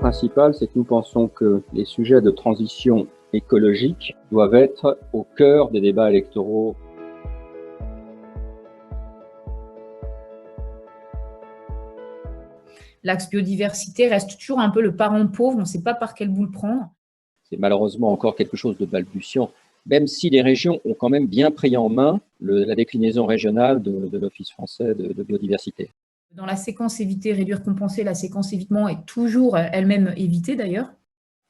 principal, c'est que nous pensons que les sujets de transition écologique doivent être au cœur des débats électoraux. L'axe biodiversité reste toujours un peu le parent pauvre, on ne sait pas par quel bout le prendre. C'est malheureusement encore quelque chose de balbutiant, même si les régions ont quand même bien pris en main la déclinaison régionale de l'Office français de biodiversité. Dans la séquence éviter, réduire, compenser, la séquence évitement est toujours elle-même évitée d'ailleurs.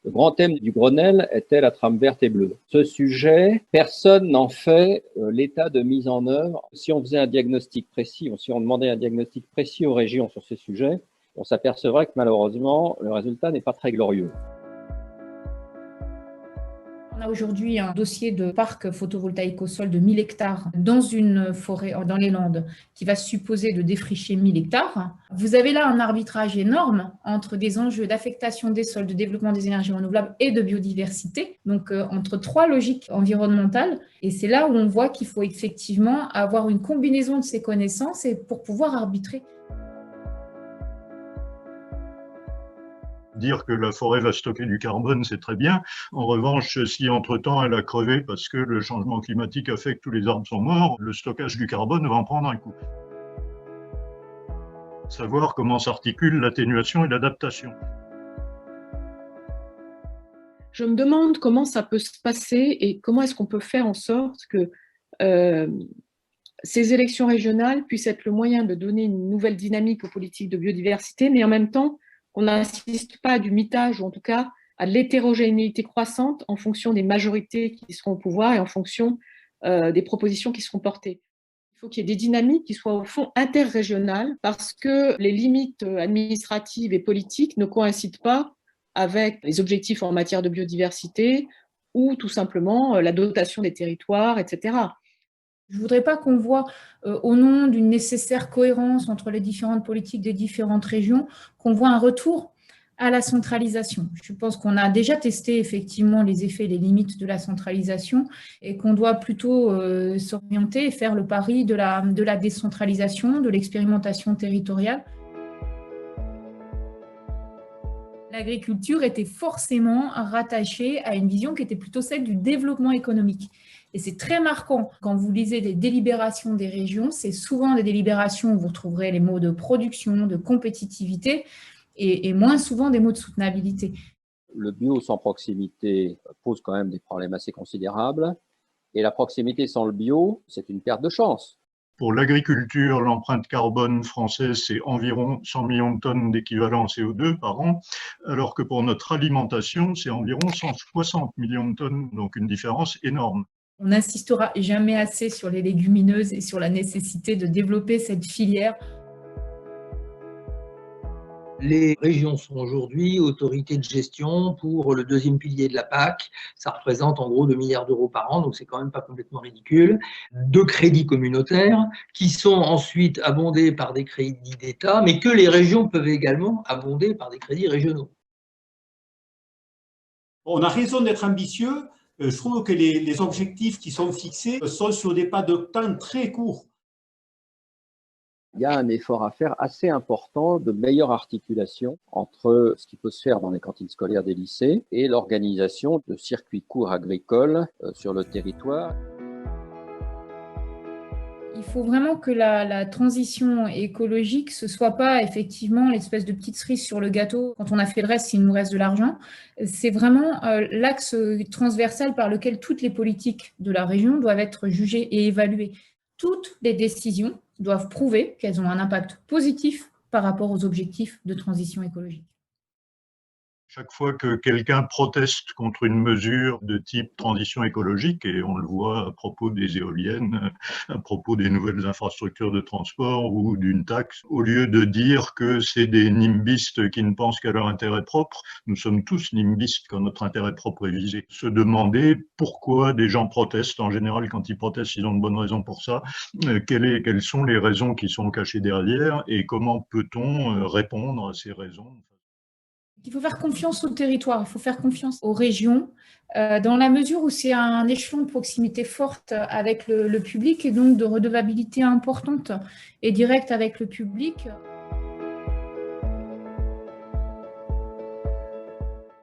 Le grand thème du Grenelle était la trame verte et bleue. Ce sujet, personne n'en fait l'état de mise en œuvre. Si on faisait un diagnostic précis, si on demandait un diagnostic précis aux régions sur ces sujets, on s'apercevrait que malheureusement, le résultat n'est pas très glorieux. On a aujourd'hui un dossier de parc photovoltaïque au sol de 1000 hectares dans une forêt, dans les Landes, qui va supposer de défricher 1000 hectares. Vous avez là un arbitrage énorme entre des enjeux d'affectation des sols, de développement des énergies renouvelables et de biodiversité, donc entre trois logiques environnementales. Et c'est là où on voit qu'il faut effectivement avoir une combinaison de ces connaissances et pour pouvoir arbitrer. Dire que la forêt va stocker du carbone, c'est très bien. En revanche, si entre-temps elle a crevé parce que le changement climatique a fait que tous les arbres sont morts, le stockage du carbone va en prendre un coup. Savoir comment s'articulent l'atténuation et l'adaptation. Je me demande comment ça peut se passer et comment est-ce qu'on peut faire en sorte que ces élections régionales puissent être le moyen de donner une nouvelle dynamique aux politiques de biodiversité, mais en même temps, on n'assiste pas à du mitage, ou en tout cas à de l'hétérogénéité croissante en fonction des majorités qui seront au pouvoir et en fonction des propositions qui seront portées. Il faut qu'il y ait des dynamiques qui soient au fond interrégionales parce que les limites administratives et politiques ne coïncident pas avec les objectifs en matière de biodiversité ou tout simplement la dotation des territoires, etc. Je ne voudrais pas qu'on voit, au nom d'une nécessaire cohérence entre les différentes politiques des différentes régions, qu'on voit un retour à la centralisation. Je pense qu'on a déjà testé effectivement les effets et les limites de la centralisation et qu'on doit plutôt s'orienter et faire le pari de la décentralisation, de l'expérimentation territoriale. L'agriculture était forcément rattachée à une vision qui était plutôt celle du développement économique. Et c'est très marquant quand vous lisez les délibérations des régions, c'est souvent des délibérations où vous retrouverez les mots de production, de compétitivité et moins souvent des mots de soutenabilité. Le bio sans proximité pose quand même des problèmes assez considérables. Et la proximité sans le bio, c'est une perte de chance. Pour l'agriculture, l'empreinte carbone française, c'est environ 100 millions de tonnes d'équivalent CO2 par an, alors que pour notre alimentation, c'est environ 160 millions de tonnes, donc une différence énorme. On n'insistera jamais assez sur les légumineuses et sur la nécessité de développer cette filière. Les régions sont aujourd'hui autorités de gestion pour le deuxième pilier de la PAC. Ça représente en gros 2 milliards d'euros par an, donc c'est quand même pas complètement ridicule. 2 crédits communautaires qui sont ensuite abondés par des crédits d'État, mais que les régions peuvent également abonder par des crédits régionaux. On a raison d'être ambitieux. Je trouve que les objectifs qui sont fixés sont sur des pas de temps très courts. Il y a un effort à faire assez important de meilleure articulation entre ce qui peut se faire dans les cantines scolaires des lycées et l'organisation de circuits courts agricoles sur le territoire. Il faut vraiment que la transition écologique, ce ne soit pas effectivement l'espèce de petite cerise sur le gâteau. Quand on a fait le reste, il nous reste de l'argent. C'est vraiment l'axe transversal par lequel toutes les politiques de la région doivent être jugées et évaluées. Toutes les décisions doivent prouver qu'elles ont un impact positif par rapport aux objectifs de transition écologique. Chaque fois que quelqu'un proteste contre une mesure de type transition écologique, et on le voit à propos des éoliennes, à propos des nouvelles infrastructures de transport ou d'une taxe, au lieu de dire que c'est des nimbistes qui ne pensent qu'à leur intérêt propre, nous sommes tous nimbistes quand notre intérêt propre est visé. Se demander pourquoi des gens protestent, en général quand ils protestent, ils ont de bonnes raisons pour ça, quelles sont les raisons qui sont cachées derrière et comment peut-on répondre à ces raisons. Il faut faire confiance au territoire, il faut faire confiance aux régions, dans la mesure où c'est un échelon de proximité forte avec le public et donc de redevabilité importante et directe avec le public.